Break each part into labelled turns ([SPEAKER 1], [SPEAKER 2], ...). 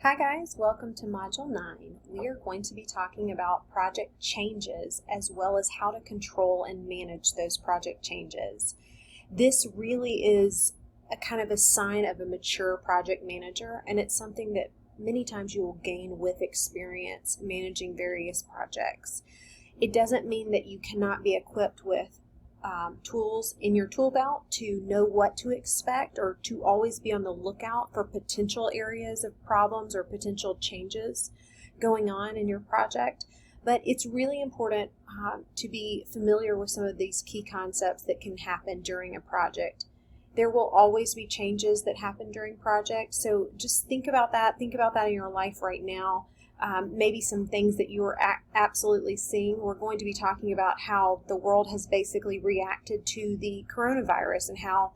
[SPEAKER 1] Hi guys, welcome to Module 9. We are going to be talking about project changes as well as how to control and manage those project changes. This really is a kind of a sign of a mature project manager, and it's something that many times you will gain with experience managing various projects. It doesn't mean that you cannot be equipped with tools in your tool belt to know what to expect or to always be on the lookout for potential areas of problems or potential changes going on in your project. But it's really important to be familiar with some of these key concepts that can happen during a project. There will always be changes that happen during projects, so just think about that. Think about that in your life right now. Maybe some things that you are absolutely seeing. We're going to be talking about how the world has basically reacted to the coronavirus and how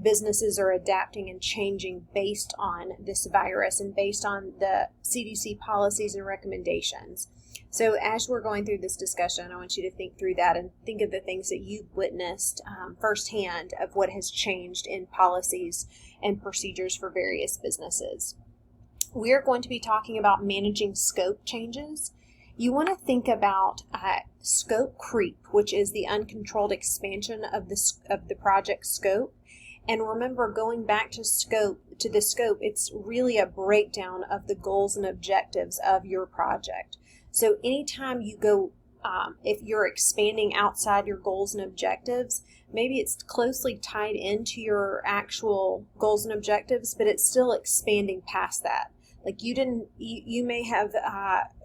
[SPEAKER 1] businesses are adapting and changing based on this virus and based on the CDC policies and recommendations. So as we're going through this discussion, I want you to think through that and think of the things that you've witnessed firsthand of what has changed in policies and procedures for various businesses. We are going to be talking about managing scope changes. You want to think about scope creep, which is the uncontrolled expansion of the project scope. And remember, going back to the scope, it's really a breakdown of the goals and objectives of your project. So anytime you go, if you're expanding outside your goals and objectives, maybe it's closely tied into your actual goals and objectives, but it's still expanding past that. Like you may have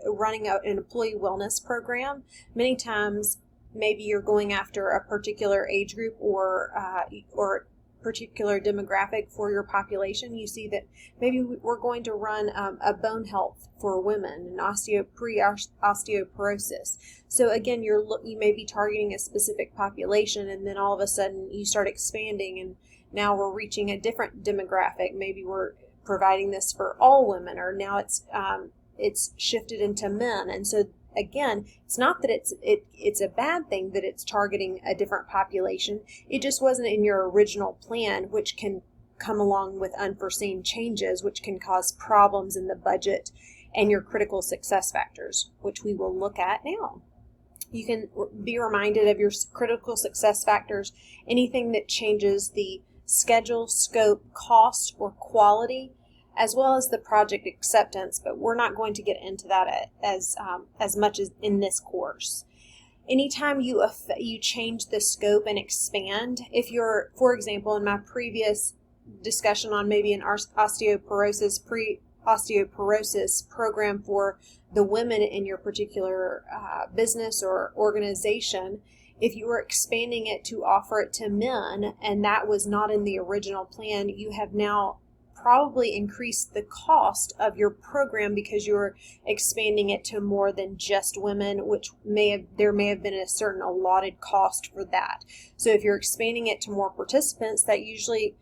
[SPEAKER 1] running an employee wellness program. Many times, maybe you're going after a particular age group or particular demographic for your population. You see that maybe we're going to run a bone health for women and osteoporosis. So again, you may be targeting a specific population, and then all of a sudden you start expanding, and now we're reaching a different demographic. Maybe we're providing this for all women, or now it's shifted into men. And so again, it's not that it's a bad thing that it's targeting a different population. It just wasn't in your original plan, which can come along with unforeseen changes, which can cause problems in the budget and your critical success factors, which we will look at now. You can be reminded of your critical success factors, anything that changes the schedule, scope, cost, or quality, as well as the project acceptance, but we're not going to get into that as much as in this course. Anytime you change the scope and expand, if you're, for example, in my previous discussion on maybe an osteoporosis program for the women in your particular business or organization, if you were expanding it to offer it to men and that was not in the original plan, you have now probably increased the cost of your program because you're expanding it to more than just women, which there may have been a certain allotted cost for that. So if you're expanding it to more participants, that usually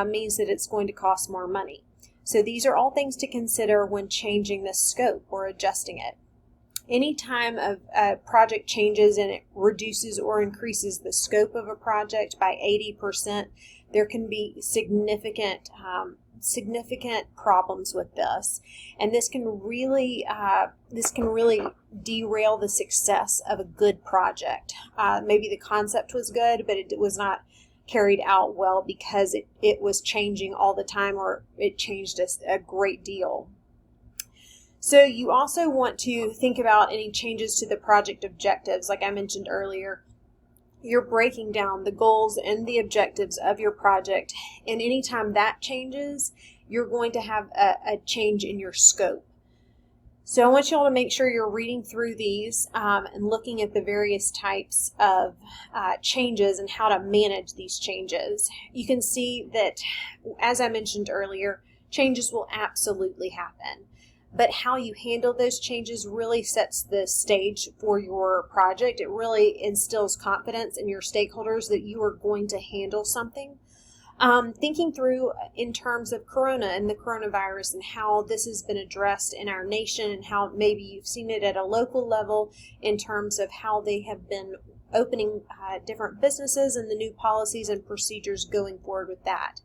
[SPEAKER 1] means that it's going to cost more money. So these are all things to consider when changing the scope or adjusting it. Anytime a project changes and it reduces or increases the scope of a project by 80%, there can be significant problems with this, and this can really derail the success of a good project. Maybe the concept was good, but it was not carried out well because it was changing all the time, or it changed a great deal. So you also want to think about any changes to the project objectives. Like I mentioned earlier, you're breaking down the goals and the objectives of your project, and anytime that changes, you're going to have a change in your scope. So I want you all to make sure you're reading through these and looking at the various types of changes and how to manage these changes. You can see that, as I mentioned earlier, changes will absolutely happen. But how you handle those changes really sets the stage for your project. It really instills confidence in your stakeholders that you are going to handle something. Thinking through in terms of Corona and the coronavirus and how this has been addressed in our nation, and how maybe you've seen it at a local level in terms of how they have been opening different businesses and the new policies and procedures going forward with that.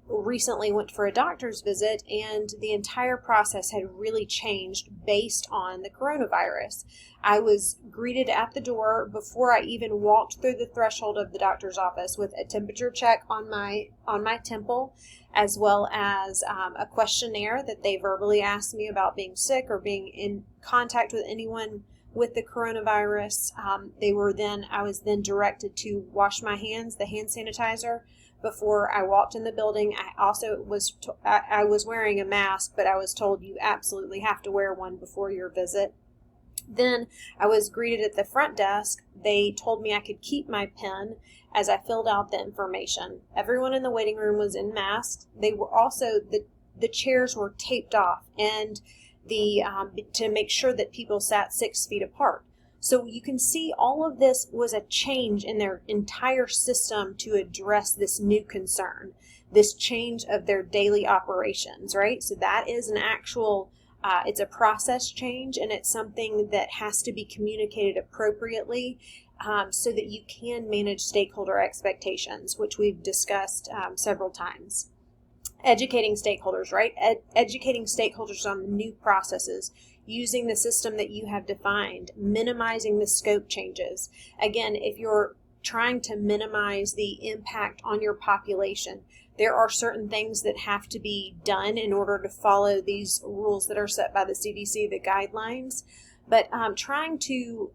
[SPEAKER 1] recently went for a doctor's visit, and the entire process had really changed based on the coronavirus. I was greeted at the door before I even walked through the threshold of the doctor's office with a temperature check on my temple, as well as a questionnaire that they verbally asked me about being sick or being in contact with anyone with the coronavirus. I was then directed to wash my hands, the hand sanitizer, before I walked in the building. I was wearing a mask, but I was told you absolutely have to wear one before your visit. Then I was greeted at the front desk. They told me I could keep my pen as I filled out the information. Everyone in the waiting room was in masks. They were also, the chairs were taped off, and to make sure that people sat 6 feet apart. So you can see all of this was a change in their entire system to address this new concern, this change of their daily operations, right? So that is an actual, it's a process change, and it's something that has to be communicated appropriately so that you can manage stakeholder expectations, which we've discussed several times. Educating stakeholders, right? Educating stakeholders on the new processes, using the system that you have defined, minimizing the scope changes. Again, if you're trying to minimize the impact on your population, there are certain things that have to be done in order to follow these rules that are set by the CDC, the guidelines. But trying to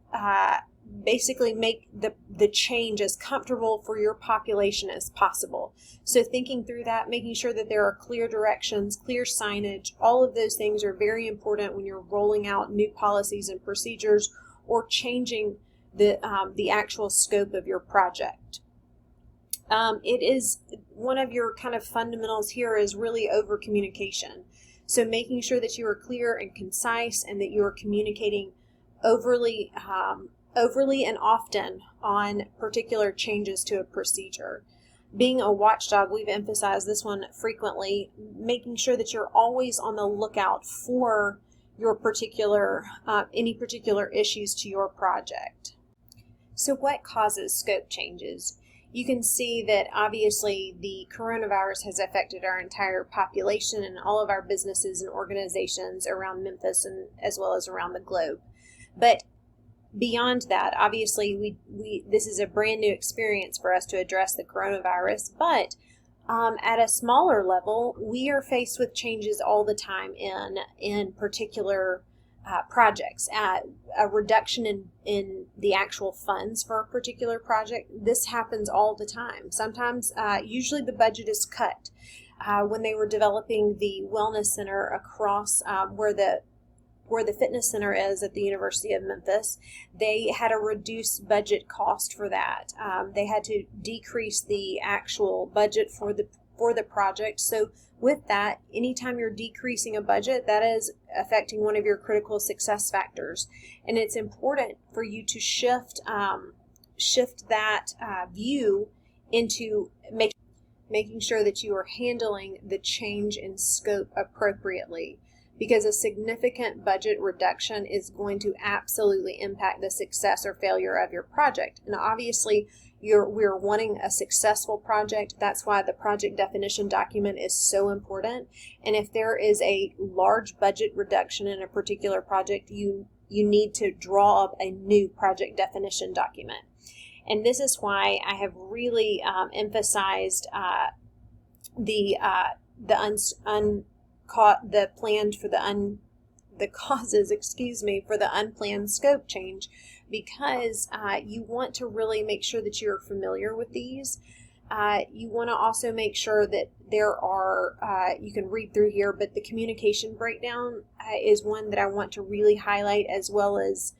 [SPEAKER 1] basically make the change as comfortable for your population as possible. So thinking through that, making sure that there are clear directions, clear signage, all of those things are very important when you're rolling out new policies and procedures or changing the actual scope of your project. It is one of your kind of fundamentals here is really over communication. So making sure that you are clear and concise and that you are communicating overly and often on particular changes to a procedure. Being a watchdog, we've emphasized this one frequently, making sure that you're always on the lookout for your particular, any particular issues to your project. So what causes scope changes? You can see that obviously the coronavirus has affected our entire population and all of our businesses and organizations around Memphis and as well as around the globe. But beyond that, obviously, this is a brand new experience for us to address the coronavirus, but at a smaller level, we are faced with changes all the time in particular projects. A reduction in the actual funds for a particular project, this happens all the time. Sometimes, usually the budget is cut. When they were developing the wellness center across where the fitness center is at the University of Memphis, they had a reduced budget cost for that. They had to decrease the actual budget for the project. So with that, anytime you're decreasing a budget, that is affecting one of your critical success factors. And it's important for you to shift that view into making sure that you are handling the change in scope appropriately, because a significant budget reduction is going to absolutely impact the success or failure of your project. And obviously, we're wanting a successful project. That's why the project definition document is so important. And if there is a large budget reduction in a particular project, you need to draw up a new project definition document. And this is why I have really emphasized the causes for the unplanned scope change, because you want to really make sure that you're familiar with these. You want to also make sure that there are, you can read through here, but the communication breakdown is one that I want to really highlight, as well as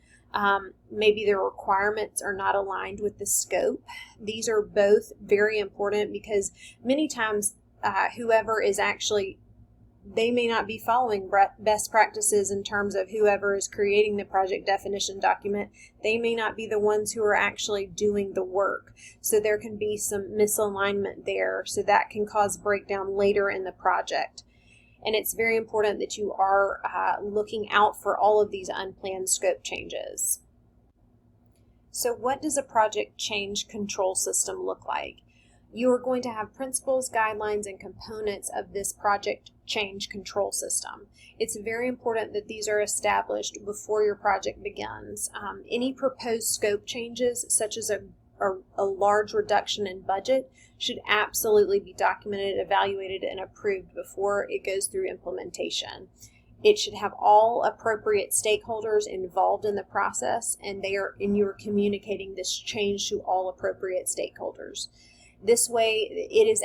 [SPEAKER 1] maybe the requirements are not aligned with the scope. These are both very important, because many times whoever is actually, they may not be following best practices in terms of whoever is creating the project definition document. They may not be the ones who are actually doing the work. So there can be some misalignment there. So that can cause breakdown later in the project. And it's very important that you are looking out for all of these unplanned scope changes. So what does a project change control system look like? you are going to have principles, guidelines, and components of this project change control system. It's very important that these are established before your project begins. Any proposed scope changes, such as a large reduction in budget, should absolutely be documented, evaluated, and approved before it goes through implementation. It should have all appropriate stakeholders involved in the process, and you're communicating this change to all appropriate stakeholders. This way, it is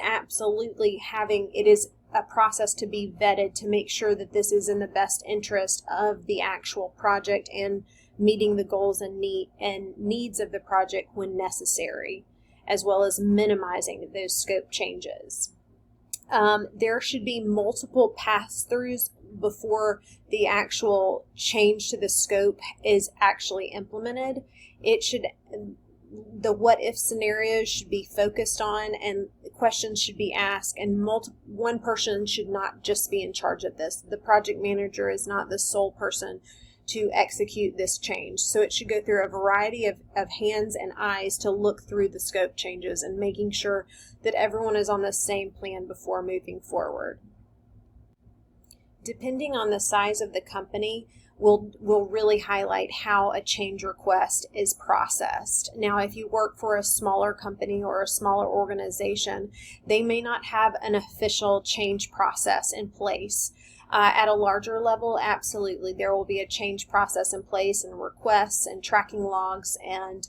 [SPEAKER 1] a process to be vetted to make sure that this is in the best interest of the actual project and meeting the goals and needs of the project when necessary, as well as minimizing those scope changes. There should be multiple pass-throughs before the actual change to the scope is actually implemented. The what-if scenarios should be focused on, and questions should be asked, and one person should not just be in charge of this. The project manager is not the sole person to execute this change. So it should go through a variety of hands and eyes to look through the scope changes and making sure that everyone is on the same plan before moving forward. Depending on the size of the company, will really highlight how a change request is processed. Now, if you work for a smaller company or a smaller organization, they may not have an official change process in place. At a larger level, absolutely, there will be a change process in place, and requests and tracking logs, and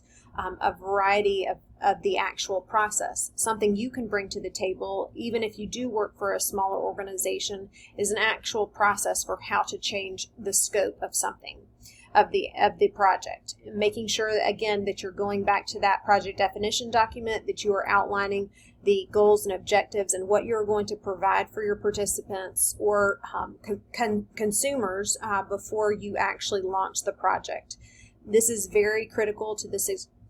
[SPEAKER 1] a variety of the actual process. Something you can bring to the table, even if you do work for a smaller organization, is an actual process for how to change the scope of something, of the project. Making sure, again, that you're going back to that project definition document, that you are outlining the goals and objectives and what you're going to provide for your participants or consumers before you actually launch the project. This is very critical to the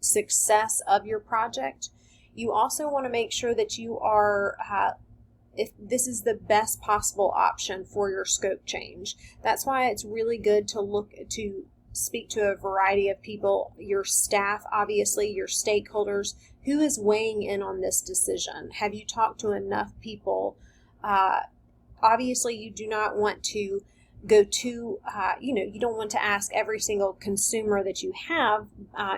[SPEAKER 1] success of your project. You also want to make sure that you are, if this is the best possible option for your scope change. That's why it's really good to speak to a variety of people, your staff, obviously, your stakeholders. Who is weighing in on this decision? Have you talked to enough people? Obviously, you do not want to go to, you don't want to ask every single consumer that you have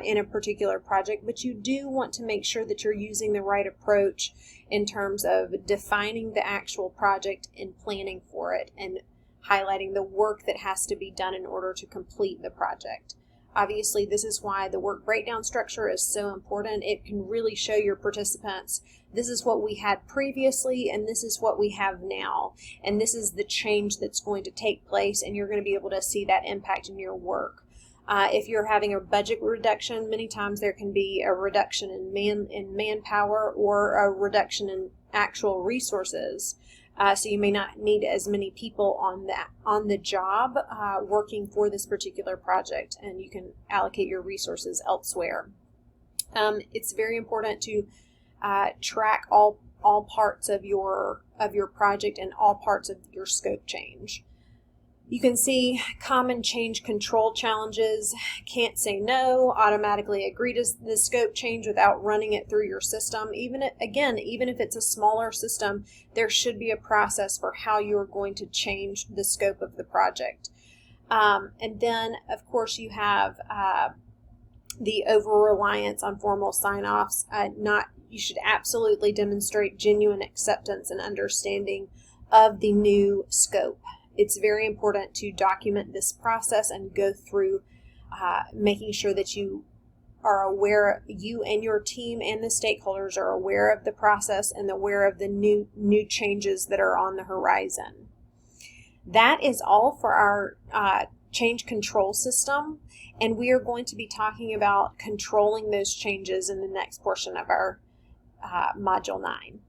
[SPEAKER 1] in a particular project, but you do want to make sure that you're using the right approach in terms of defining the actual project and planning for it and highlighting the work that has to be done in order to complete the project. Obviously, this is why the work breakdown structure is so important. It can really show your participants, this is what we had previously, and this is what we have now. And this is the change that's going to take place, and you're going to be able to see that impact in your work. If you're having a budget reduction, many times there can be a reduction in manpower or a reduction in actual resources. So you may not need as many people on the job working for this particular project, and you can allocate your resources elsewhere. It's very important to track all parts of your project and all parts of your scope change. You can see common change control challenges: can't say no, automatically agree to the scope change without running it through your system. Even if it's a smaller system, there should be a process for how you're going to change the scope of the project. And then, of course, you have the over-reliance on formal sign-offs. You should absolutely demonstrate genuine acceptance and understanding of the new scope. It's very important to document this process and go through making sure that you and your team and the stakeholders are aware of the process and aware of the new changes that are on the horizon. That is all for our change control system, and we are going to be talking about controlling those changes in the next portion of our Module 9.